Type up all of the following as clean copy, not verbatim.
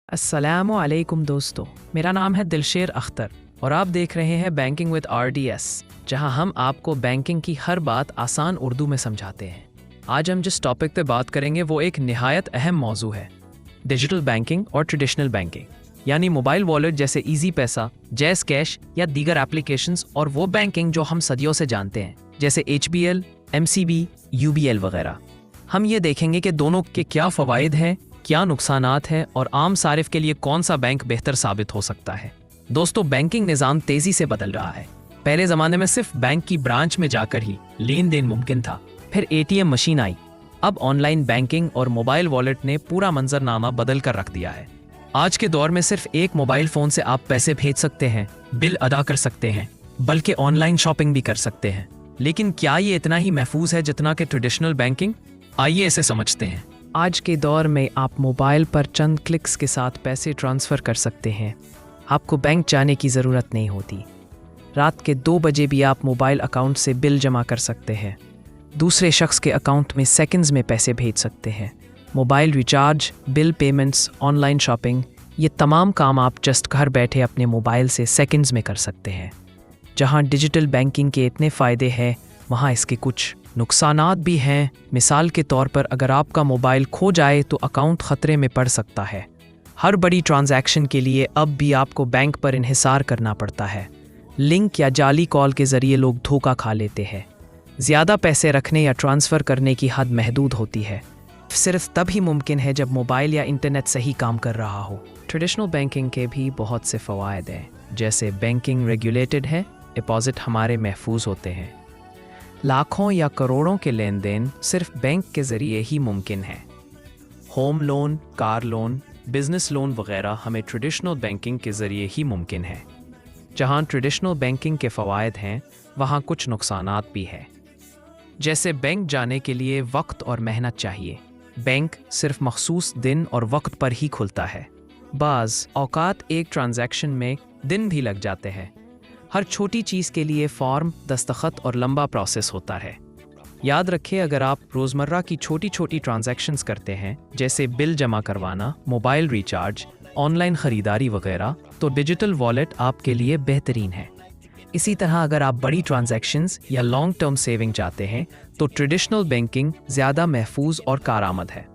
अस्सलामु अलैकुम दोस्तों, मेरा नाम है दिलशेर अख्तर और आप देख रहे हैं बैंकिंग विद RDS, जहां हम आपको बैंकिंग की हर बात आसान उर्दू में समझाते हैं। आज हम जिस टॉपिक पे बात करेंगे वो एक निहायत अहम मौजू है, डिजिटल बैंकिंग और ट्रेडिशनल बैंकिंग, यानी मोबाइल वॉलेट जैसे इजी पैसा, जैज़ कैश या दीगर एप्लीकेशंस, और वो बैंकिंग जो हम सदियों से जानते हैं जैसे HBL, MCB, UBL वगैरह। हम ये देखेंगे कि दोनों के क्या फ़वाइद हैं, क्या नुकसानात हैं और आम सारिफ के लिए कौन सा बैंक बेहतर साबित हो सकता है। दोस्तों, बैंकिंग निज़ाम तेज़ी से बदल रहा है। पहले ज़माने में सिर्फ बैंक की ब्रांच में जाकर ही लेन देन मुमकिन था, फिर ATM मशीन आई। अब ऑनलाइन बैंकिंग और मोबाइल वॉलेट ने पूरा मंजरनामा बदल कर रख दिया है। आज के दौर में सिर्फ एक मोबाइल फ़ोन से आप पैसे भेज सकते हैं, बिल अदा कर सकते हैं, बल्कि ऑनलाइन शॉपिंग भी कर सकते हैं। लेकिन क्या ये इतना ही महफूज है जितना कि ट्रेडिशनल बैंकिंग? आइए इसे समझते हैं। आज के दौर में आप मोबाइल पर चंद क्लिक्स के साथ पैसे ट्रांसफ़र कर सकते हैं। आपको बैंक जाने की ज़रूरत नहीं होती। रात के 2 बजे भी आप मोबाइल अकाउंट से बिल जमा कर सकते हैं। दूसरे शख्स के अकाउंट में सेकंड्स में पैसे भेज सकते हैं। Mobile recharge, bill payments, online shopping, ये तमाम काम आप जस्ट घर बैठे अपने मोबाइल से सेकंड्स में कर सकते हैं। जहां डिजिटल बैंकिंग के इतने फ़ायदे हैं, वहां इसके कुछ नुकसानात भी हैं। मिसाल के तौर पर अगर आपका मोबाइल खो जाए तो अकाउंट ख़तरे में पड़ सकता है। हर बड़ी ट्रांजैक्शन के लिए अब भी आपको बैंक पर इन्हिसार करना पड़ता है। लिंक या जाली कॉल के ज़रिए लोग धोखा खा लेते हैं। ज़्यादा पैसे रखने या ट्रांसफ़र करने की हद महदूद होती है। सिर्फ तभी मुमकिन है जब मोबाइल या इंटरनेट सही काम कर रहा हो। ट्रेडिशनल बैंकिंग के भी बहुत से फ़वाइद हैं, जैसे बैंकिंग रेगुलेटेड है, डिपॉजिट हमारे महफूज होते हैं। लाखों या करोड़ों के लेन देन सिर्फ बैंक के ज़रिए ही मुमकिन है। Home loan, car loan, business loan वगैरह हमें ट्रेडिशनल बैंकिंग के ज़रिए ही मुमकिन है। जहां ट्रेडिशनल बैंकिंग के फ़वाइद हैं, वहां कुछ नुकसानात भी हैं। जैसे बैंक जाने के लिए वक्त और मेहनत चाहिए। बैंक सिर्फ मखसूस दिन और वक्त पर ही खुलता है। बाज़ औकात एक ट्रांजैक्शन में दिन भी लग जाते हैं। हर छोटी चीज़ के लिए फॉर्म, दस्तखत और लंबा प्रोसेस होता है। याद रखें, अगर आप रोज़मर्रा की छोटी छोटी ट्रांजैक्शंस करते हैं, जैसे बिल जमा करवाना, मोबाइल रिचार्ज, ऑनलाइन ख़रीदारी वगैरह, तो डिजिटल वॉलेट आपके लिए बेहतरीन है। इसी तरह अगर आप बड़ी ट्रांजैक्शंस या लॉन्ग टर्म सेविंग चाहते हैं, तो ट्रेडिशनल बैंकिंग ज़्यादा महफूज और कारआमद है।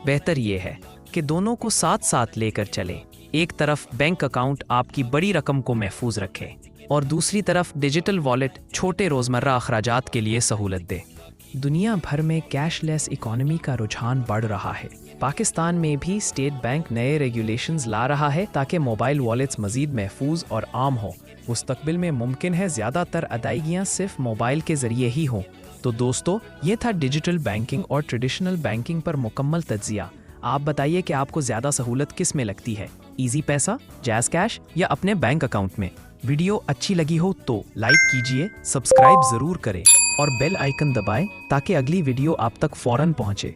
बेहतर ये है कि दोनों को साथ साथ लेकर चलें। एक तरफ बैंक अकाउंट आपकी बड़ी रकम को महफूज रखे और दूसरी तरफ डिजिटल वॉलेट छोटे रोज़मर्रा अखराजात के लिए सहूलत दे। दुनिया भर में कैशलेस इकोनॉमी का रुझान बढ़ रहा है। पाकिस्तान में भी स्टेट बैंक नए रेगुलेशंस ला रहा है ताकि मोबाइल वॉलेट्स मज़ीद महफूज और आम हो। मुस्तकबिल में मुमकिन है ज़्यादातर अदायगियाँ सिर्फ मोबाइल के ज़रिए ही हों। तो दोस्तों, ये था डिजिटल बैंकिंग और ट्रेडिशनल बैंकिंग पर मुकम्मल तज्ज़िया। आप बताइए कि आपको ज़्यादा सहूलत किस में लगती है, ईजी पैसा, जैज़ कैश या अपने बैंक अकाउंट में? वीडियो अच्छी लगी हो तो लाइक कीजिए, सब्सक्राइब ज़रूर करें और बेल आइकन दबाएं ताकि अगली वीडियो आप तक फ़ौरन पहुंचे।